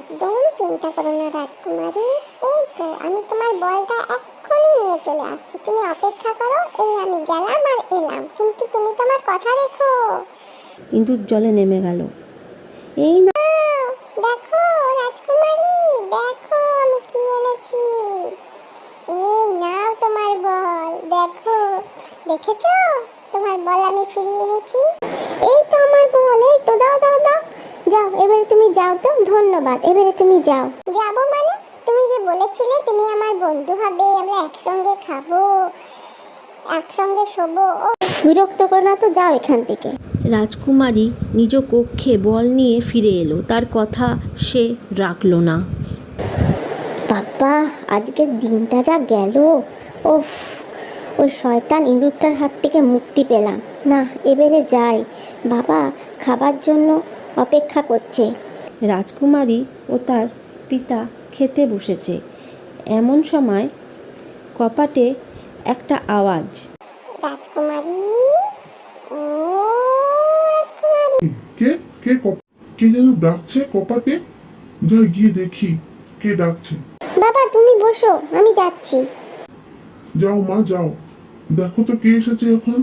একদম চিন্তা করো না রাজকুমারী, এই তো আমি তোমার বলটা এক্ষুনি নিয়ে চলে আসছি, তুমি অপেক্ষা করো। এই আমি গেলাম আর এলাম, কিন্তু তুমি তোমার কথা রেখো। ইঁদুর জলে নেমে গেল। এই না, দেখো রাজকুমারী, দেখো আমি কি এনেছি। এই নাও তোমার বল, দেখো, দেখেছো তোমার বল আমি ফিরিয়ে এনেছি। এই তো আমার বল, এই তো, দাও দাও দাও, যাও এবারে তুমি যাও তো, ধন্যবাদ, এবারে তুমি যাও। যাবো মানে? তুমি যে বলেছিলে তুমি আমার বন্ধু হবে, আমরা একসঙ্গে খাবো, একসঙ্গে শোবো। বিরক্ত করো না তো, যাও এখান থেকে। রাজকুমারী নিজ কক্ষে বল নিয়ে ফিরে এলো। তার কথা সে রাখল না। বাবা, আজকের দিনটা যা গেল। ওফ, ওই শয়তান ইঁদুরটার হাত থেকে মুক্তি পেলাম না। এবারে যাই, বাবা খাবার জন্য অপেক্ষা করছে। রাজকুমারী ও তার পিতা খেতে বসেছে। এমন সময় কপাটে একটা আওয়াজ। রাজকুমারী, ও রাজকুমারী। কে কে কে যেন ডাকছে কপাটে? যাই গিয়ে দেখি কে ডাকছে। বাবা তুমি বসো, আমি যাচ্ছি। যাও মা যাও, দেখো তো কে এসেছে এখন।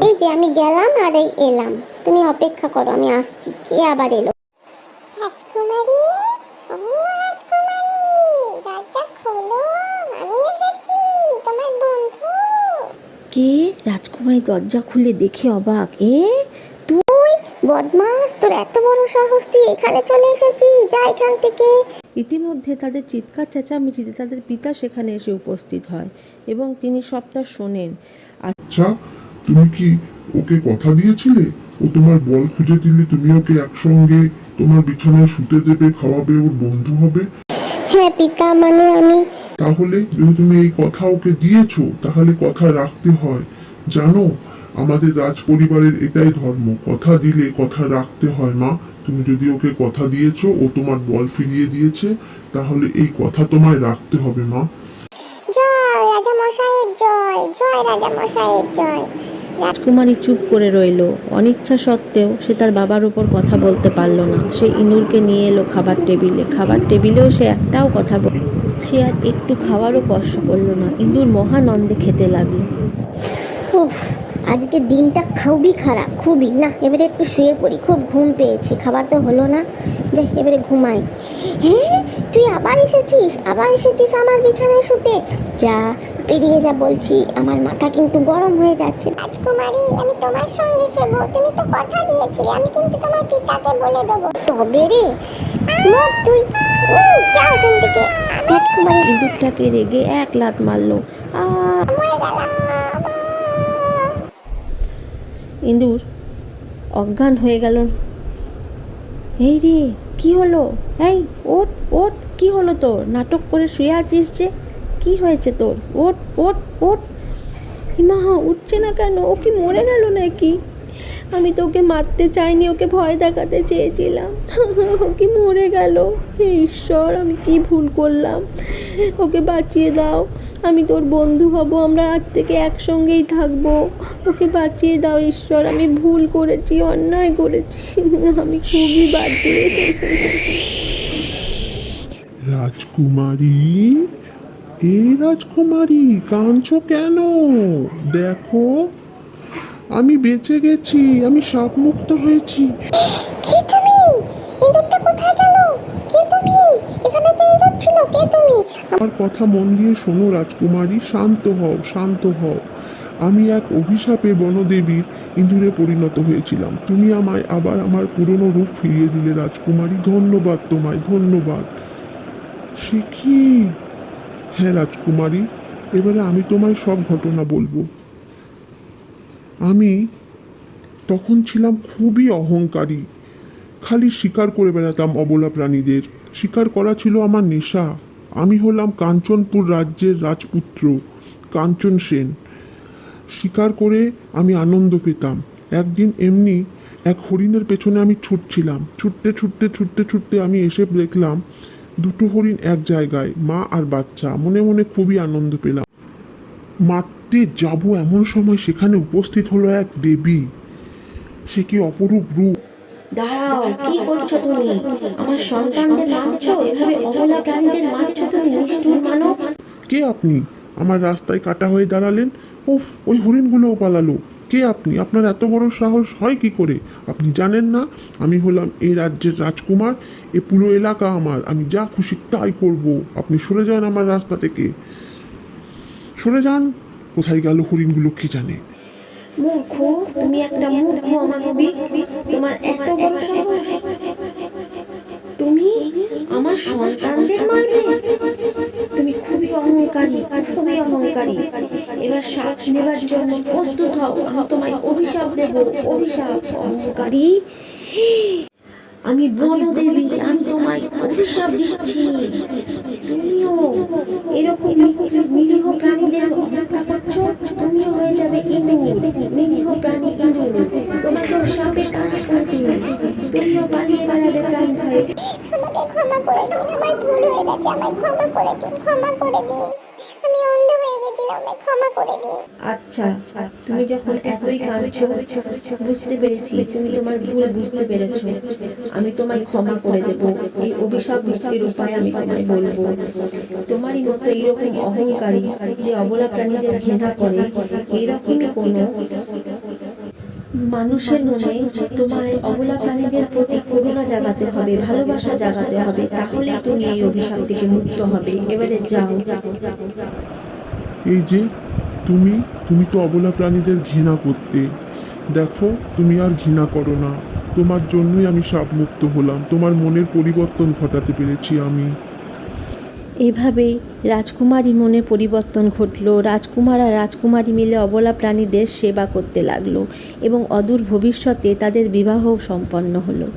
এই যে আমি গেলাম আর এই এলাম, তুমি অপেক্ষা করো, আমি আসছি। কে আবার এলো? রাজকুমারী, ও রাজকুমারী, দরজা খোলো, আমি এসেছি, তোমার বন্ধু। কে? রাজকুমারী দরজা খুলে দেখে অবাক। তুই বদমাস, তোর এত বড় সাহস, তুই এখানে চলে এসেছিস, যা এখান থেকে। ইতিমধ্যে তাদের চিৎকার চেঁচামেচিতে তাদের পিতা সেখানে এসে উপস্থিত হয় এবং তিনি সবটা শোনেন। আচ্ছা, তুমি কি ওকে কথা দিয়েছিলে? ও তোমার বল খুঁজে দিলে তুমি ওকে একসঙ্গে তোমার বিছানায় শুতে দেবে, খাওয়াবে, ওর বন্ধু হবে? হ্যাঁ পিতা, মানে আমি। তাহলে যদি তুমি এই কথা ওকে দিয়েছো তাহলে কথা রাখতে হয়। জানো, আমাদের রাজ পরিবারের এটাই ধর্ম, কথা দিলে কথা রাখতে হয়। মা, তুমি যদি ওকে কথা দিয়েছো, ও তোমার বল ফিরিয়ে দিয়েছে, তাহলে এই কথা তোমায় রাখতে হবে মা। জয় রাজা মশাইয়ের জয়, জয় রাজা মশাইয়ের জয়। রাজকুমারী চুপ করে রইল। অনিচ্ছা সত্ত্বেও সে তার বাবার উপর কথা বলতে পারল না। সে ইঁদুরকে নিয়ে এলো খাবার টেবিলে। খাবার টেবিলেও সে একটাও কথা সে আর একটু খাওয়ারও কষ্ট করলো না। ইঁদুর মহানন্দে খেতে লাগলো। উফ, আজকের দিনটা খুবই খারাপ, খুবই। না, এবারে একটু শুয়ে পড়ি, খুব ঘুম পেয়েছে, খাবার তো হলো না, যাই এবারে ঘুমাই। হ্যাঁ, তুই আবার এসেছিস, আবার এসেছিস আমার বিছানায় শুতে। যা, বেরিয়ে যা বলছি, আমার মাথা কিন্তু গরম হয়ে যাচ্ছে। রাজকুমারী, আমি তোমার সঙ্গে শোবো, তুমি তো কথা দিয়েছিলে, আমি কিন্তু তোমার পিতাকে বলে দেবো। তবে রে মর তুই, যাও এখান থেকে। রাজকুমারী ইঁদুরটাকে রেগে এক লাত মারলো। মরে গেলাম। ইঁদুর অজ্ঞান হয়ে গেল। এই রে, কি হলো? এই ওঠ ওঠ, কি হলো তোর? নাটক করে শুয়ে আছিস যে, কি হয়েছে তোর? ওঠ ওঠ ওঠ। মা, উঠছে না কেন? ও কি মরে গেল নাকি? আমি তো ওকে মারতে চাইনি, ওকে ভয় দেখাতে চেয়েছিলাম। ও কি মরে গেল? হে ঈশ্বর, আমি কি ভুল করলাম? ওকে বাঁচিয়ে দাও, আমি তোর বন্ধু হব, আমরা আজ থেকে একসঙ্গেই থাকবো। ওকে বাঁচিয়ে দাও ঈশ্বর, আমি ভুল করেছি, অন্যায় করেছি, আমি খুবই বাজে। রাজকুমারী, এই রাজকুমারী, কাঁদছো কেন? দেখো, আমি বেঁচে গেছি, আমি সাপ মুক্ত হয়েছি। কে তুমি? ইঁদুরটা কোথায় গেল? কে তুমি? এখানে তো ইঁদুর ছিল, কে তুমি? আমার কথা মন দিয়ে শোনো রাজকুমারী, শান্ত হও, শান্ত হও। আমি এক অভিশাপে বনদেবীর ইঁদুরে পরিণত হয়েছিলাম। তুমি আমায় আবার আমার পুরনো রূপ ফিরিয়ে দিলে রাজকুমারী, ধন্যবাদ তোমায়, ধন্যবাদ। সে কি? হ্যাঁ রাজকুমারী, এবারে আমি তোমায় সব ঘটনা বলবো। আমি তখন ছিলাম খুবই অহংকারী, খালি শিকার করে বেড়াতাম অবলা প্রাণীদের। শিকার করা ছিল আমার নেশা। আমি হলাম কাঞ্চনপুর রাজ্যের রাজপুত্র, কাঞ্চন সেন। শিকার করে আমি আনন্দ পেতাম। একদিন এমনি এক হরিণের পেছনে আমি ছুটছিলাম, ছুটতে ছুটতে ছুটতে ছুটতে আমি এসে দেখলাম দুটো হরিণ এক জায়গায়, মা আর বাচ্চা। মনে মনে খুবই আনন্দ পেলাম। মারতে যাব এমন সময় সেখানে উপস্থিত হলো এক দেবী। সে কি অপরূপ রূপ! দাঁড়াও, কি করছো তুমি? আমার সন্তানদের মারছো, এভাবে অবলা প্রাণীদের মারছো তুমি, নিষ্ঠুর মানব। কে আপনি? আমার রাস্তায় কাটা হয়ে দাঁড়ালেন। উফ, ওই হরিণগুলোও পালালো। কে আপনি? আপনার এত বড় সাহস হয় কি করে? আপনি জানেন না আমি হলাম এই রাজ্যের রাজকুমার? এ পুরো এলাকা আমার, আমি যা খুশি তাই করব। আপনি সরে যান আমার রাস্তা থেকে, সরে যান। কোথায় গেল হরিণগুলো কে জানে। মূর্খ, তুমি একটা মূর্খ অমানবিক। তোমার এত বড় সাহস, তুমি আমার সন্তানদের মারবে? তুমি খুবই অহংকারী, খুবই অহংকারী। এবার শ্বাস নেবার জন্য প্রস্তুত হও, আমি তোমায় অভিশাপ দেব, অভিশাপ। অহংকারী, আমি বনদেবী, আমি তোমায় অভিশাপ দিচ্ছি। তুমিও এরকম নিরীহ প্রাণীদের হত্যা করছো, তুমিও হয়ে যাবে ইঁদুর, নিরীহ প্রাণী ইঁদুর। তোমাকেও সাপে তাড়া করবে, তুমিও পালিয়ে বেড়াবে প্রাণ ভয়ে। আমাকে ক্ষমা করে দিন, আমার ভুল হয়ে গেছে, আমায় ক্ষমা করে দিন, ক্ষমা করে দিন। আমি অন্ধ হয়ে গেছিলাম, আমায় ক্ষমা করে দিন। আচ্ছা, তুমি যখন এতই কাঁদছো, বুঝতে পেরেছি তুমি তোমার ভুল বুঝতে পেরেছো। আমি তোমায় ক্ষমা করে দেব। এই অভিশাপ মুক্তির উপায় আমি তোমায় বলবো। তোমারই মতো এইরকম অহংকারী যে অবলা প্রাণীদের ঘৃণা করে, এইরকমই কোনো মানুষের মনে তোমার অবলা প্রাণীদের প্রতি করুণা জাগাতে হবে, ভালোবাসা জাগাতে হবে, তাহলেই তুমি এই অভিশাপ থেকে মুক্ত হবে। এবারে যাও। এই যে তুমি, তুমি তো অবলা প্রাণীদের ঘৃণা করতে। দেখো, তুমি আর ঘৃণা করো না। তোমার জন্যই আমি শাপমুক্ত হলাম, তোমার মনের পরিবর্তন ঘটাতে পেরেছি আমি। এভাবেই রাজকুমারী মনে পরিবর্তন ঘটল। রাজকুমার আর রাজকুমারী মিলে অবলা প্রাণীদের সেবা করতে লাগলো এবং অদূর ভবিষ্যতে তাদের বিবাহ সম্পন্ন হলো।